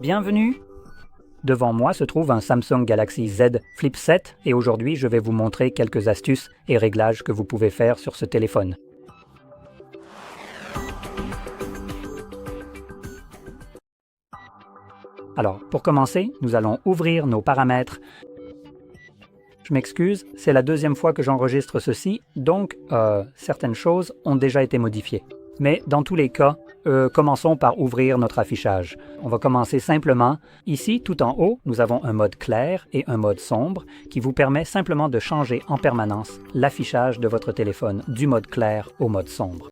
Bienvenue! Devant moi se trouve un Samsung Galaxy Z Flip 7 et aujourd'hui je vais vous montrer quelques astuces et réglages que vous pouvez faire sur ce téléphone. Alors, pour commencer, nous allons ouvrir nos paramètres. Je m'excuse, c'est la deuxième fois que j'enregistre ceci, donc certaines choses ont déjà été modifiées. Mais dans tous les cas, commençons par ouvrir notre affichage. On va commencer simplement. Ici, tout en haut, nous avons un mode clair et un mode sombre qui vous permet simplement de changer en permanence l'affichage de votre téléphone du mode clair au mode sombre.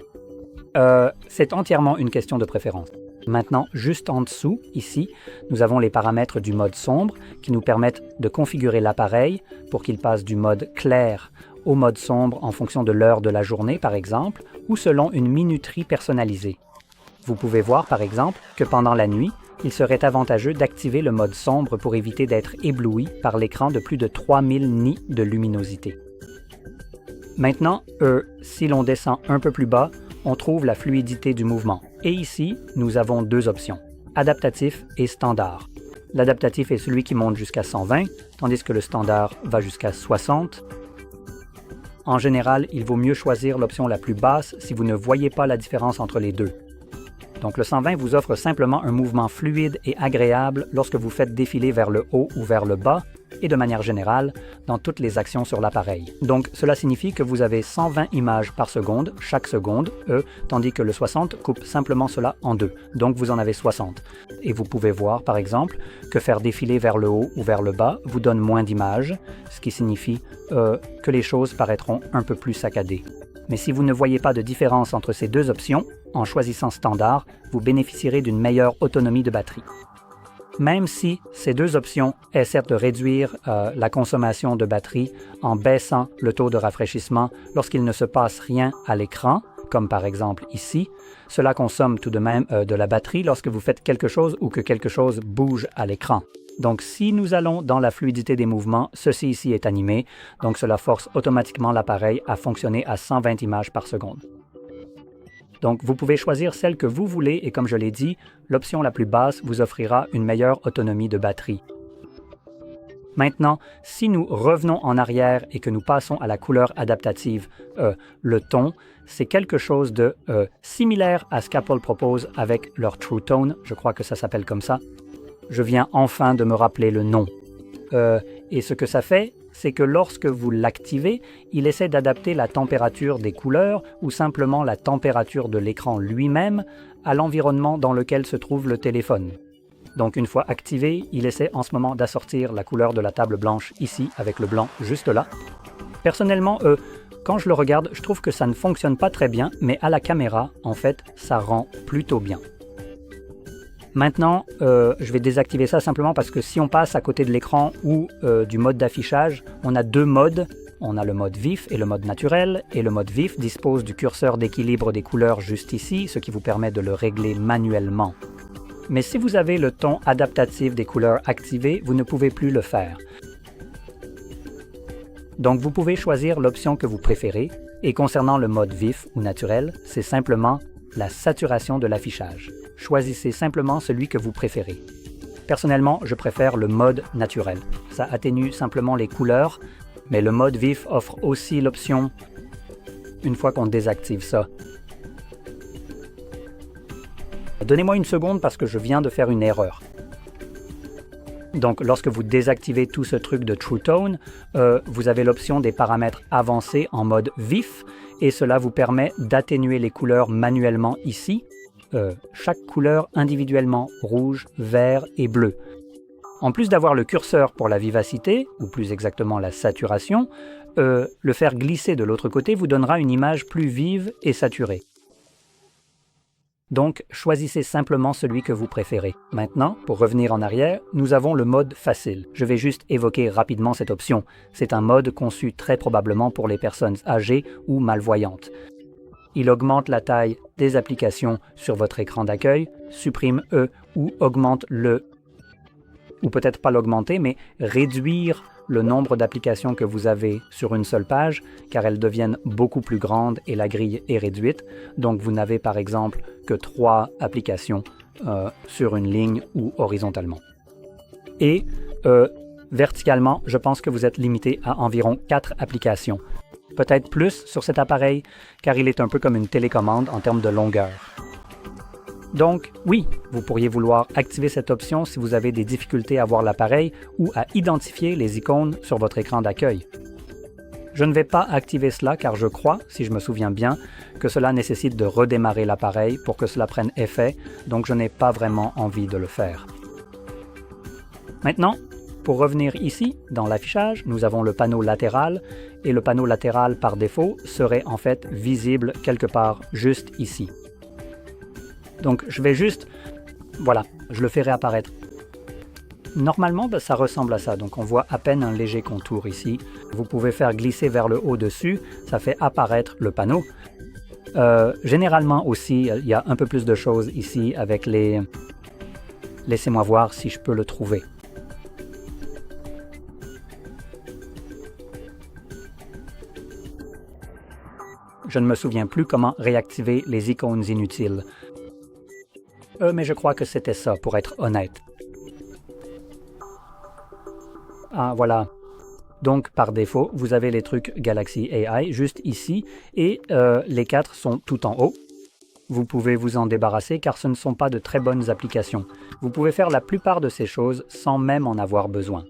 C'est entièrement une question de préférence. Maintenant, juste en dessous, ici, nous avons les paramètres du mode sombre qui nous permettent de configurer l'appareil pour qu'il passe du mode clair au mode sombre en fonction de l'heure de la journée, par exemple, ou selon une minuterie personnalisée. Vous pouvez voir, par exemple, que pendant la nuit, il serait avantageux d'activer le mode sombre pour éviter d'être ébloui par l'écran de plus de 3000 nits de luminosité. Maintenant, si l'on descend un peu plus bas, on trouve la fluidité du mouvement. Et ici, nous avons deux options, adaptatif et standard. L'adaptatif est celui qui monte jusqu'à 120, tandis que le standard va jusqu'à 60. En général, il vaut mieux choisir l'option la plus basse si vous ne voyez pas la différence entre les deux. Donc le 120 vous offre simplement un mouvement fluide et agréable lorsque vous faites défiler vers le haut ou vers le bas, et de manière générale, dans toutes les actions sur l'appareil. Donc cela signifie que vous avez 120 images par seconde, chaque seconde, tandis que le 60 coupe simplement cela en deux. Donc vous en avez 60. Et vous pouvez voir, par exemple, que faire défiler vers le haut ou vers le bas vous donne moins d'images, ce qui signifie que les choses paraîtront un peu plus saccadées. Mais si vous ne voyez pas de différence entre ces deux options, en choisissant standard, vous bénéficierez d'une meilleure autonomie de batterie. Même si ces deux options essaient de réduire la consommation de batterie en baissant le taux de rafraîchissement lorsqu'il ne se passe rien à l'écran, comme par exemple ici, cela consomme tout de même de la batterie lorsque vous faites quelque chose ou que quelque chose bouge à l'écran. Donc si nous allons dans la fluidité des mouvements, ceci ici est animé, donc cela force automatiquement l'appareil à fonctionner à 120 images par seconde. Donc vous pouvez choisir celle que vous voulez et comme je l'ai dit, l'option la plus basse vous offrira une meilleure autonomie de batterie. Maintenant, si nous revenons en arrière et que nous passons à la couleur adaptative, le ton, c'est quelque chose de similaire à ce qu'Apple propose avec leur True Tone, je crois que ça s'appelle comme ça. Je viens enfin de me rappeler le nom. Et ce que ça fait, c'est que lorsque vous l'activez, il essaie d'adapter la température des couleurs ou simplement la température de l'écran lui-même à l'environnement dans lequel se trouve le téléphone. Donc une fois activé, il essaie en ce moment d'assortir la couleur de la table blanche ici avec le blanc juste là. Personnellement, quand je le regarde, je trouve que ça ne fonctionne pas très bien, mais à la caméra, en fait, ça rend plutôt bien. Maintenant, je vais désactiver ça simplement parce que si on passe à côté de l'écran ou du mode d'affichage, on a deux modes. On a le mode vif et le mode naturel, et le mode vif dispose du curseur d'équilibre des couleurs juste ici, ce qui vous permet de le régler manuellement. Mais si vous avez le ton adaptatif des couleurs activé, vous ne pouvez plus le faire. Donc vous pouvez choisir l'option que vous préférez, et concernant le mode vif ou naturel, c'est simplement la saturation de l'affichage. Choisissez simplement celui que vous préférez. Personnellement, je préfère le mode naturel. Ça atténue simplement les couleurs, mais le mode vif offre aussi l'option, une fois qu'on désactive ça. Donnez-moi une seconde parce que je viens de faire une erreur. Donc, lorsque vous désactivez tout ce truc de True Tone, vous avez l'option des paramètres avancés en mode vif, et cela vous permet d'atténuer les couleurs manuellement ici, chaque couleur individuellement, rouge, vert et bleu. En plus d'avoir le curseur pour la vivacité, ou plus exactement la saturation, le faire glisser de l'autre côté vous donnera une image plus vive et saturée. Donc, choisissez simplement celui que vous préférez. Maintenant, pour revenir en arrière, nous avons le mode facile. Je vais juste évoquer rapidement cette option. C'est un mode conçu très probablement pour les personnes âgées ou malvoyantes. Il augmente la taille des applications sur votre écran d'accueil, supprime ou augmente ou peut-être pas l'augmenter, mais réduire le nombre d'applications que vous avez sur une seule page, car elles deviennent beaucoup plus grandes et la grille est réduite. Donc vous n'avez par exemple que 3 applications sur une ligne ou horizontalement. Et verticalement, je pense que vous êtes limité à environ 4 applications. Peut-être plus sur cet appareil, car il est un peu comme une télécommande en termes de longueur. Donc, oui, vous pourriez vouloir activer cette option si vous avez des difficultés à voir l'appareil ou à identifier les icônes sur votre écran d'accueil. Je ne vais pas activer cela car je crois, si je me souviens bien, que cela nécessite de redémarrer l'appareil pour que cela prenne effet, donc je n'ai pas vraiment envie de le faire. Maintenant, pour revenir ici, dans l'affichage, nous avons le panneau latéral, et le panneau latéral par défaut serait en fait visible quelque part juste ici. Donc je vais juste, voilà, je le fais réapparaître. Normalement, ça ressemble à ça, donc on voit à peine un léger contour ici. Vous pouvez faire glisser vers le haut dessus, ça fait apparaître le panneau. Généralement aussi, il y a un peu plus de choses ici avec les... Laissez-moi voir si je peux le trouver. Je ne me souviens plus comment réactiver les icônes inutiles. Mais je crois que c'était ça, pour être honnête. Ah, voilà. Donc, par défaut, vous avez les trucs Galaxy AI juste ici, et les 4 sont tout en haut. Vous pouvez vous en débarrasser car ce ne sont pas de très bonnes applications. Vous pouvez faire la plupart de ces choses sans même en avoir besoin.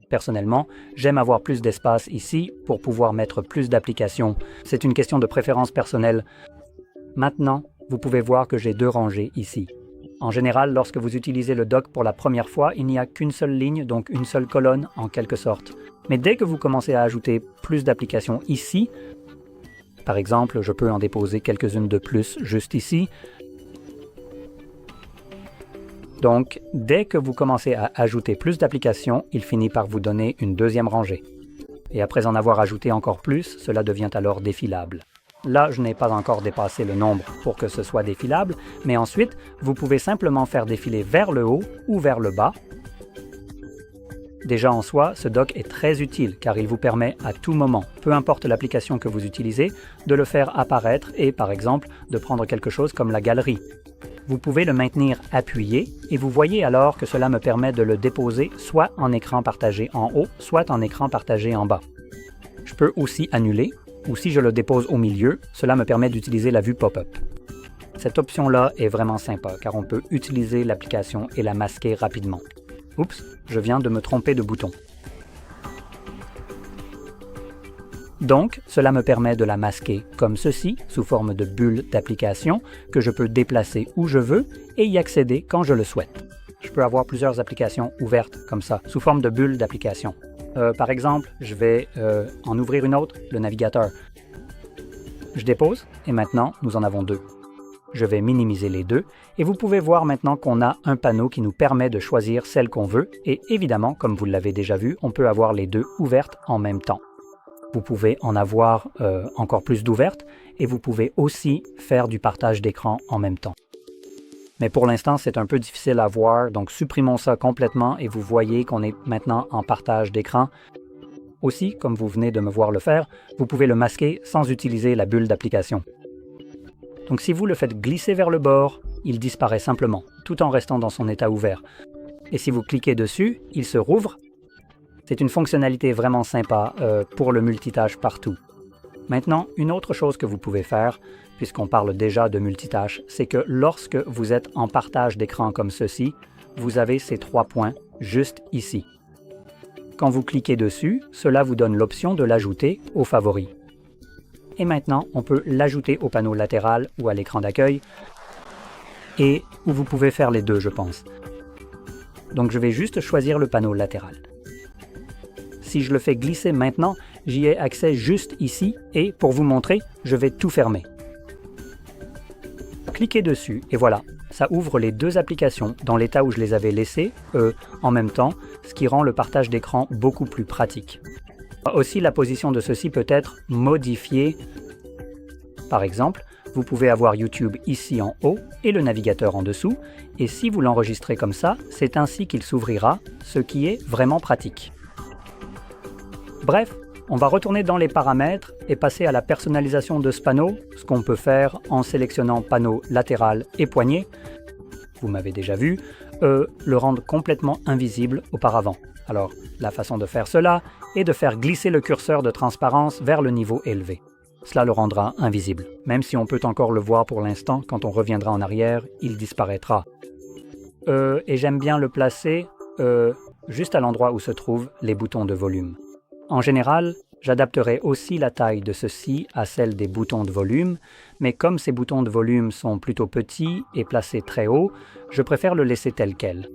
Personnellement, j'aime avoir plus d'espace ici pour pouvoir mettre plus d'applications. C'est une question de préférence personnelle. Maintenant, vous pouvez voir que j'ai 2 rangées ici. En général, lorsque vous utilisez le dock pour la première fois, il n'y a qu'une seule ligne, donc une seule colonne en quelque sorte. Mais dès que vous commencez à ajouter plus d'applications ici, par exemple, je peux en déposer quelques-unes de plus juste ici. Donc, dès que vous commencez à ajouter plus d'applications, il finit par vous donner une deuxième rangée. Et après en avoir ajouté encore plus, cela devient alors défilable. Là, je n'ai pas encore dépassé le nombre pour que ce soit défilable, mais ensuite, vous pouvez simplement faire défiler vers le haut ou vers le bas. Déjà en soi, ce dock est très utile car il vous permet à tout moment, peu importe l'application que vous utilisez, de le faire apparaître et par exemple de prendre quelque chose comme la galerie. Vous pouvez le maintenir appuyé et vous voyez alors que cela me permet de le déposer soit en écran partagé en haut, soit en écran partagé en bas. Je peux aussi annuler, ou si je le dépose au milieu, cela me permet d'utiliser la vue pop-up. Cette option-là est vraiment sympa car on peut utiliser l'application et la masquer rapidement. Oups, je viens de me tromper de bouton. Donc, cela me permet de la masquer comme ceci, sous forme de bulle d'application, que je peux déplacer où je veux et y accéder quand je le souhaite. Je peux avoir plusieurs applications ouvertes comme ça, sous forme de bulle d'application. Par exemple, je vais en ouvrir une autre, le navigateur. Je dépose et maintenant, nous en avons 2. Je vais minimiser les 2 et vous pouvez voir maintenant qu'on a un panneau qui nous permet de choisir celle qu'on veut et évidemment, comme vous l'avez déjà vu, on peut avoir les 2 ouvertes en même temps. Vous pouvez en avoir encore plus d'ouvertes et vous pouvez aussi faire du partage d'écran en même temps. Mais pour l'instant, c'est un peu difficile à voir, donc supprimons ça complètement et vous voyez qu'on est maintenant en partage d'écran. Aussi, comme vous venez de me voir le faire, vous pouvez le masquer sans utiliser la bulle d'application. Donc si vous le faites glisser vers le bord, il disparaît simplement, tout en restant dans son état ouvert. Et si vous cliquez dessus, il se rouvre. C'est une fonctionnalité vraiment sympa pour le multitâche partout. Maintenant, une autre chose que vous pouvez faire, puisqu'on parle déjà de multitâche, c'est que lorsque vous êtes en partage d'écran comme ceci, vous avez ces 3 points juste ici. Quand vous cliquez dessus, cela vous donne l'option de l'ajouter aux favoris. Et maintenant, on peut l'ajouter au panneau latéral ou à l'écran d'accueil, et où vous pouvez faire les 2, je pense. Donc je vais juste choisir le panneau latéral. Si je le fais glisser maintenant, j'y ai accès juste ici, et pour vous montrer, je vais tout fermer. Cliquez dessus, et voilà, ça ouvre les 2 applications dans l'état où je les avais laissées, en même temps, ce qui rend le partage d'écran beaucoup plus pratique. Aussi, la position de ceci peut être modifiée. Par exemple, vous pouvez avoir YouTube ici en haut et le navigateur en dessous, et si vous l'enregistrez comme ça, c'est ainsi qu'il s'ouvrira, ce qui est vraiment pratique. Bref, on va retourner dans les paramètres et passer à la personnalisation de ce panneau, ce qu'on peut faire en sélectionnant panneau latéral et poignée. vous m'avez déjà vu, le rendent complètement invisible auparavant. Alors, la façon de faire cela est de faire glisser le curseur de transparence vers le niveau élevé. Cela le rendra invisible. Même si on peut encore le voir pour l'instant, quand on reviendra en arrière, il disparaîtra. Et j'aime bien le placer juste à l'endroit où se trouvent les boutons de volume. En général, j'adapterai aussi la taille de ceci à celle des boutons de volume, mais comme ces boutons de volume sont plutôt petits et placés très haut, je préfère le laisser tel quel.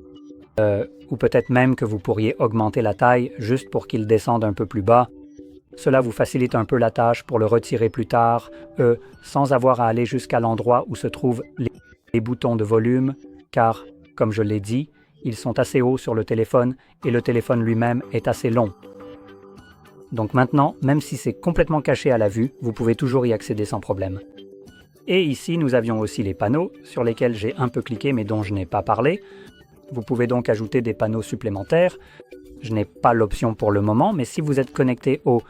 Ou peut-être même que vous pourriez augmenter la taille juste pour qu'il descende un peu plus bas. Cela vous facilite un peu la tâche pour le retirer plus tard, sans avoir à aller jusqu'à l'endroit où se trouvent les boutons de volume, car, comme je l'ai dit, ils sont assez hauts sur le téléphone et le téléphone lui-même est assez long. Donc maintenant, même si c'est complètement caché à la vue, vous pouvez toujours y accéder sans problème. Et ici, nous avions aussi les panneaux, sur lesquels j'ai un peu cliqué mais dont je n'ai pas parlé. Vous pouvez donc ajouter des panneaux supplémentaires. Je n'ai pas l'option pour le moment, mais si vous êtes connecté au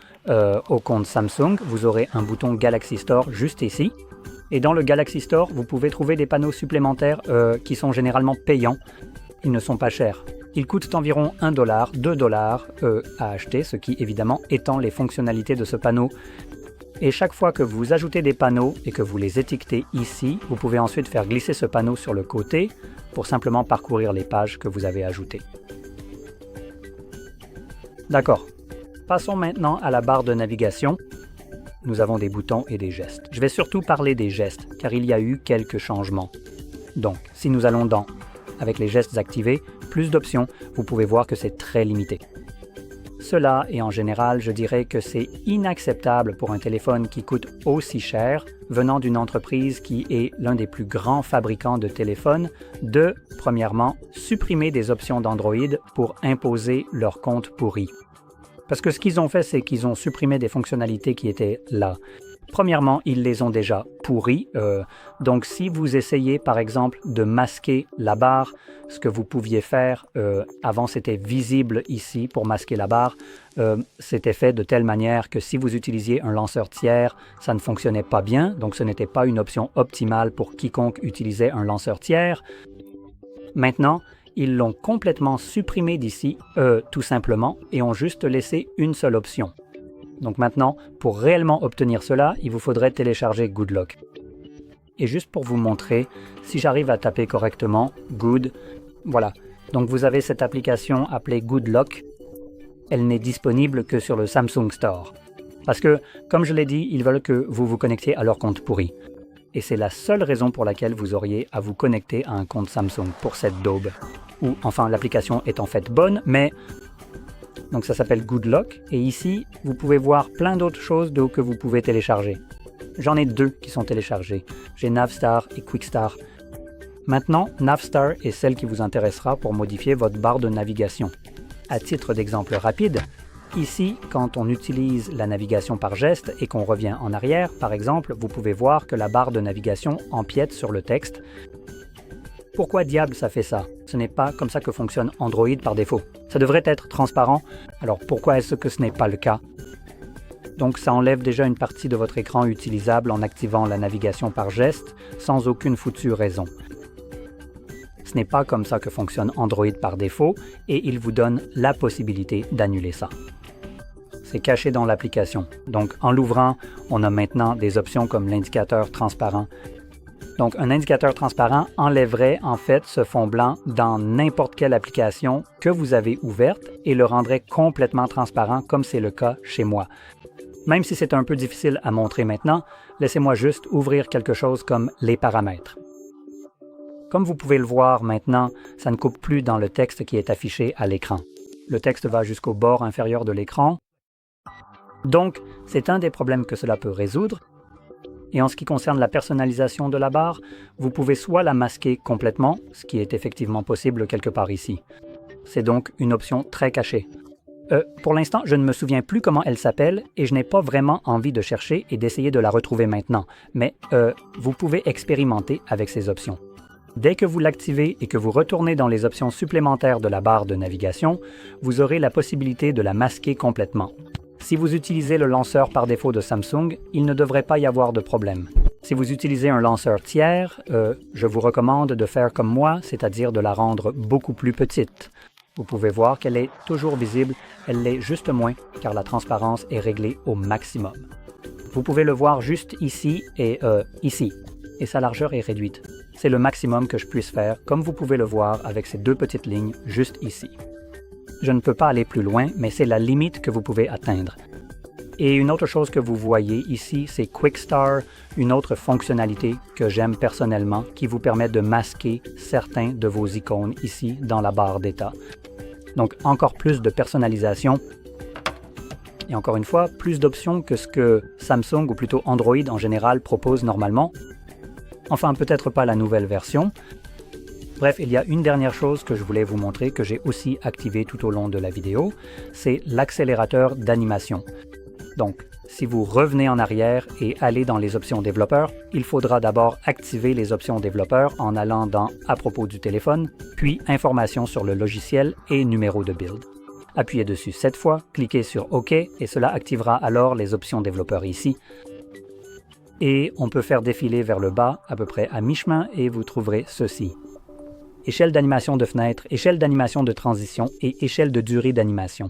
compte Samsung, vous aurez un bouton Galaxy Store juste ici. Et dans le Galaxy Store, vous pouvez trouver des panneaux supplémentaires qui sont généralement payants. Ils ne sont pas chers. Ils coûtent environ $1, $2 à acheter, ce qui évidemment étend les fonctionnalités de ce panneau. Et chaque fois que vous ajoutez des panneaux et que vous les étiquetez ici, vous pouvez ensuite faire glisser ce panneau sur le côté pour simplement parcourir les pages que vous avez ajoutées. D'accord. Passons maintenant à la barre de navigation. Nous avons des boutons et des gestes. Je vais surtout parler des gestes, car il y a eu quelques changements. Donc, si nous allons dans « Avec les gestes activés », plus d'options, vous pouvez voir que c'est très limité. Cela, et en général, je dirais que c'est inacceptable pour un téléphone qui coûte aussi cher, venant d'une entreprise qui est l'un des plus grands fabricants de téléphones, de, premièrement, supprimer des options d'Android pour imposer leur compte pourri. Parce que ce qu'ils ont fait, c'est qu'ils ont supprimé des fonctionnalités qui étaient là. Premièrement, ils les ont déjà pourris. Donc, si vous essayez, par exemple, de masquer la barre, ce que vous pouviez faire, avant c'était visible ici pour masquer la barre, c'était fait de telle manière que si vous utilisiez un lanceur tiers, ça ne fonctionnait pas bien. Donc, ce n'était pas une option optimale pour quiconque utilisait un lanceur tiers. Maintenant, ils l'ont complètement supprimé d'ici, tout simplement, et ont juste laissé une seule option. Donc maintenant, pour réellement obtenir cela, il vous faudrait télécharger GoodLock. Et juste pour vous montrer, si j'arrive à taper correctement, Good, voilà. Donc vous avez cette application appelée GoodLock. Elle n'est disponible que sur le Samsung Store. Parce que, comme je l'ai dit, ils veulent que vous vous connectiez à leur compte pourri. Et c'est la seule raison pour laquelle vous auriez à vous connecter à un compte Samsung pour cette daube. Ou, enfin, l'application est en fait bonne, mais... Donc ça s'appelle GoodLock, et ici, vous pouvez voir plein d'autres choses que vous pouvez télécharger. J'en ai 2 qui sont téléchargés. J'ai Navstar et QuickStar. Maintenant, Navstar est celle qui vous intéressera pour modifier votre barre de navigation. À titre d'exemple rapide, ici, quand on utilise la navigation par geste et qu'on revient en arrière, par exemple, vous pouvez voir que la barre de navigation empiète sur le texte. Pourquoi diable ça fait ça? Ce n'est pas comme ça que fonctionne Android par défaut. Ça devrait être transparent, alors pourquoi est-ce que ce n'est pas le cas? Donc ça enlève déjà une partie de votre écran utilisable en activant la navigation par geste, sans aucune foutue raison. Ce n'est pas comme ça que fonctionne Android par défaut, et il vous donne la possibilité d'annuler ça. C'est caché dans l'application. Donc en l'ouvrant, on a maintenant des options comme l'indicateur transparent. Donc, un indicateur transparent enlèverait en fait ce fond blanc dans n'importe quelle application que vous avez ouverte et le rendrait complètement transparent comme c'est le cas chez moi. Même si c'est un peu difficile à montrer maintenant, laissez-moi juste ouvrir quelque chose comme les paramètres. Comme vous pouvez le voir maintenant, ça ne coupe plus dans le texte qui est affiché à l'écran. Le texte va jusqu'au bord inférieur de l'écran. Donc, c'est un des problèmes que cela peut résoudre. Et en ce qui concerne la personnalisation de la barre, vous pouvez soit la masquer complètement, ce qui est effectivement possible quelque part ici. C'est donc une option très cachée. Pour l'instant, je ne me souviens plus comment elle s'appelle et je n'ai pas vraiment envie de chercher et d'essayer de la retrouver maintenant. Mais vous pouvez expérimenter avec ces options. Dès que vous l'activez et que vous retournez dans les options supplémentaires de la barre de navigation, vous aurez la possibilité de la masquer complètement. Si vous utilisez le lanceur par défaut de Samsung, il ne devrait pas y avoir de problème. Si vous utilisez un lanceur tiers, je vous recommande de faire comme moi, c'est-à-dire de la rendre beaucoup plus petite. Vous pouvez voir qu'elle est toujours visible, elle l'est juste moins car la transparence est réglée au maximum. Vous pouvez le voir juste ici et ici, et sa largeur est réduite. C'est le maximum que je puisse faire, comme vous pouvez le voir avec ces deux petites lignes juste ici. Je ne peux pas aller plus loin, mais c'est la limite que vous pouvez atteindre. Et une autre chose que vous voyez ici, c'est Quick Star, une autre fonctionnalité que j'aime personnellement qui vous permet de masquer certains de vos icônes ici dans la barre d'état. Donc encore plus de personnalisation et encore une fois, plus d'options que ce que Samsung ou plutôt Android en général propose normalement. Enfin, peut-être pas la nouvelle version. Bref, il y a une dernière chose que je voulais vous montrer que j'ai aussi activé tout au long de la vidéo, c'est l'accélérateur d'animation. Donc, si vous revenez en arrière et allez dans les options développeurs, il faudra d'abord activer les options développeurs en allant dans « À propos du téléphone », puis « Informations sur le logiciel » et « Numéro de build ». Appuyez dessus 7 fois, cliquez sur « OK » et cela activera alors les options développeurs ici. Et on peut faire défiler vers le bas, à peu près à mi-chemin, et vous trouverez ceci. Échelle d'animation de fenêtre, échelle d'animation de transition et échelle de durée d'animation.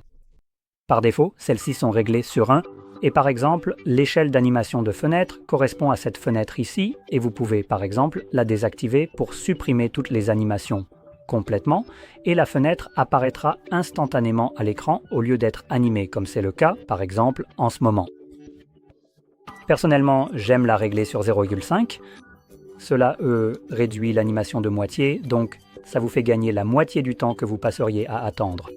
Par défaut, celles-ci sont réglées sur 1, et par exemple, l'échelle d'animation de fenêtre correspond à cette fenêtre ici, et vous pouvez par exemple la désactiver pour supprimer toutes les animations complètement, et la fenêtre apparaîtra instantanément à l'écran au lieu d'être animée, comme c'est le cas par exemple en ce moment. Personnellement, j'aime la régler sur 0,5. Cela réduit l'animation de moitié, donc ça vous fait gagner la moitié du temps que vous passeriez à attendre.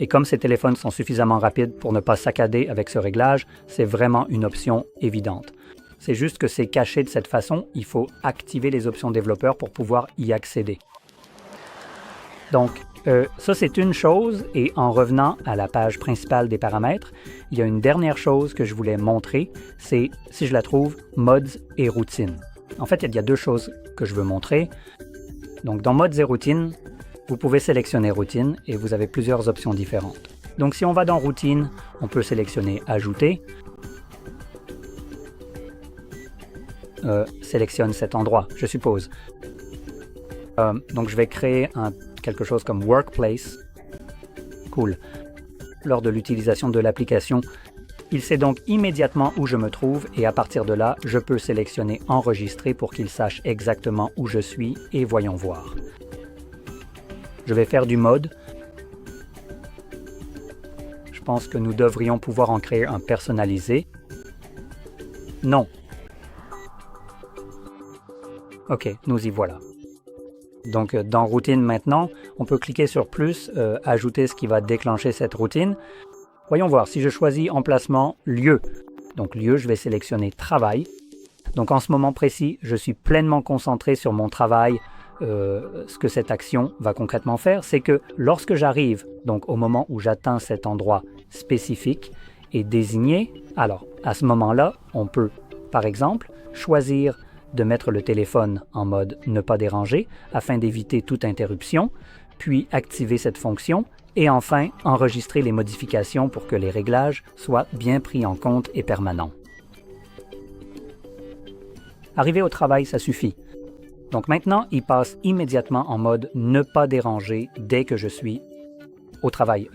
Et comme ces téléphones sont suffisamment rapides pour ne pas saccader avec ce réglage, c'est vraiment une option évidente. C'est juste que c'est caché de cette façon, il faut activer les options développeurs pour pouvoir y accéder. Donc, ça c'est une chose, et en revenant à la page principale des paramètres, il y a une dernière chose que je voulais montrer, c'est, si je la trouve, Mods et Routine. En fait, il y a deux choses que je veux montrer. Donc, dans Mods et Routine, vous pouvez sélectionner Routine et vous avez plusieurs options différentes. Donc si on va dans Routine, on peut sélectionner Ajouter. Sélectionne cet endroit, je suppose. Donc je vais créer quelque chose comme Workplace. Cool. Lors de l'utilisation de l'application, il sait donc immédiatement où je me trouve et à partir de là, je peux sélectionner Enregistrer pour qu'il sache exactement où je suis et voyons voir. Je vais faire du mode. Je pense que nous devrions pouvoir en créer un personnalisé. Non. Ok, nous y voilà. Donc dans Routine maintenant, on peut cliquer sur plus, ajouter ce qui va déclencher cette routine. Voyons voir, si je choisis Emplacement, Lieu. Donc lieu, je vais sélectionner Travail. Donc en ce moment précis, je suis pleinement concentré sur mon travail. Ce que cette action va concrètement faire, c'est que lorsque j'arrive, donc au moment où j'atteins cet endroit spécifique et désigné, alors à ce moment-là, on peut, par exemple, choisir de mettre le téléphone en mode « Ne pas déranger » afin d'éviter toute interruption, puis activer cette fonction et enfin enregistrer les modifications pour que les réglages soient bien pris en compte et permanents. Arriver au travail, ça suffit. Donc maintenant, il passe immédiatement en mode « Ne pas déranger » dès que je suis au travail,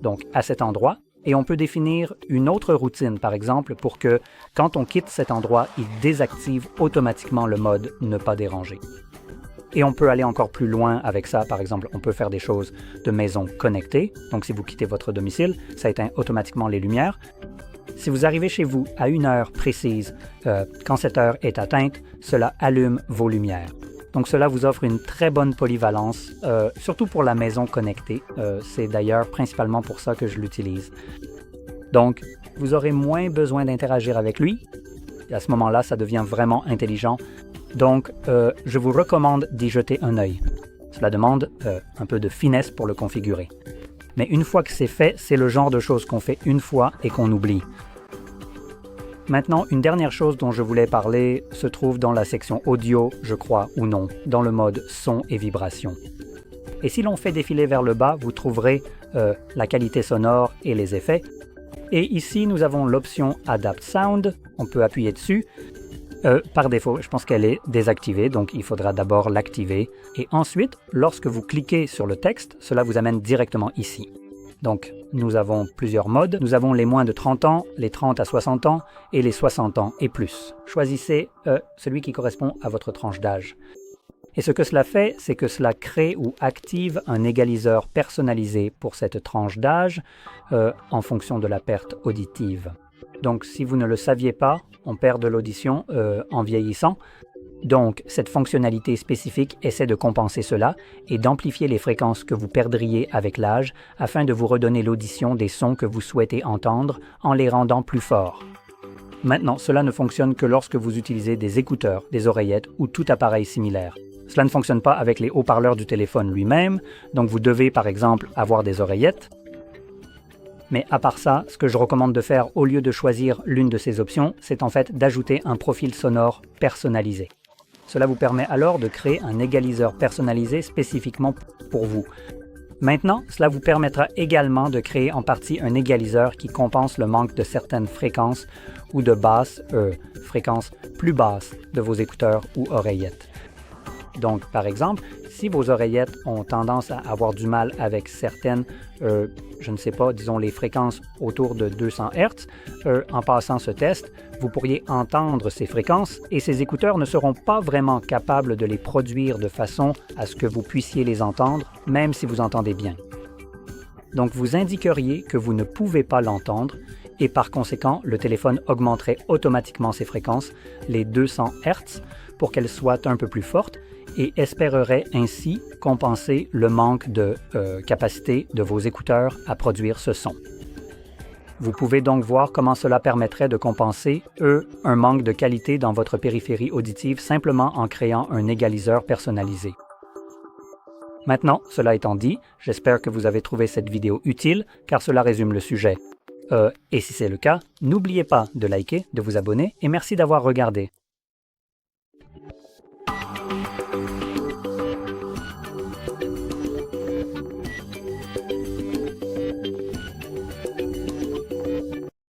donc à cet endroit. Et on peut définir une autre routine, par exemple, pour que quand on quitte cet endroit, il désactive automatiquement le mode « Ne pas déranger ». Et on peut aller encore plus loin avec ça. Par exemple, on peut faire des choses de maison connectée. Donc si vous quittez votre domicile, ça éteint automatiquement les lumières. Si vous arrivez chez vous à une heure précise, quand cette heure est atteinte, cela allume vos lumières. Donc cela vous offre une très bonne polyvalence, surtout pour la maison connectée. C'est d'ailleurs principalement pour ça que je l'utilise. Donc, vous aurez moins besoin d'interagir avec lui. Et à ce moment-là, ça devient vraiment intelligent. Donc, je vous recommande d'y jeter un œil. Cela demande un peu de finesse pour le configurer. Mais une fois que c'est fait, c'est le genre de choses qu'on fait une fois et qu'on oublie. Maintenant, une dernière chose dont je voulais parler se trouve dans la section audio, je crois ou non, dans le mode son et vibration. Et si l'on fait défiler vers le bas, vous trouverez la qualité sonore et les effets. Et ici, nous avons l'option Adapt Sound, on peut appuyer dessus. Par défaut, je pense qu'elle est désactivée, donc il faudra d'abord l'activer. Et ensuite, lorsque vous cliquez sur le texte, cela vous amène directement ici. Donc, nous avons plusieurs modes. Nous avons les moins de 30 ans, les 30 à 60 ans et les 60 ans et plus. Choisissez celui qui correspond à votre tranche d'âge. Et ce que cela fait, c'est que cela crée ou active un égaliseur personnalisé pour cette tranche d'âge en fonction de la perte auditive. Donc, si vous ne le saviez pas, on perd de l'audition en vieillissant. Donc, cette fonctionnalité spécifique essaie de compenser cela et d'amplifier les fréquences que vous perdriez avec l'âge afin de vous redonner l'audition des sons que vous souhaitez entendre en les rendant plus forts. Maintenant, cela ne fonctionne que lorsque vous utilisez des écouteurs, des oreillettes ou tout appareil similaire. Cela ne fonctionne pas avec les haut-parleurs du téléphone lui-même, donc vous devez par exemple avoir des oreillettes. Mais à part ça, ce que je recommande de faire au lieu de choisir l'une de ces options, c'est en fait d'ajouter un profil sonore personnalisé. Cela vous permet alors de créer un égaliseur personnalisé spécifiquement pour vous. Maintenant, cela vous permettra également de créer en partie un égaliseur qui compense le manque de certaines fréquences ou de fréquences plus basses de vos écouteurs ou oreillettes. Donc, par exemple, si vos oreillettes ont tendance à avoir du mal avec certaines, je ne sais pas, disons les fréquences autour de 200 Hz, en passant ce test, vous pourriez entendre ces fréquences et ces écouteurs ne seront pas vraiment capables de les produire de façon à ce que vous puissiez les entendre, même si vous entendez bien. Donc, vous indiqueriez que vous ne pouvez pas l'entendre et par conséquent, le téléphone augmenterait automatiquement ses fréquences, les 200 Hz, pour qu'elles soient un peu plus fortes et espérerait ainsi compenser le manque de capacité de vos écouteurs à produire ce son. Vous pouvez donc voir comment cela permettrait de compenser, un manque de qualité dans votre périphérie auditive simplement en créant un égaliseur personnalisé. Maintenant, cela étant dit, j'espère que vous avez trouvé cette vidéo utile car cela résume le sujet. Et si c'est le cas, n'oubliez pas de liker, de vous abonner et merci d'avoir regardé.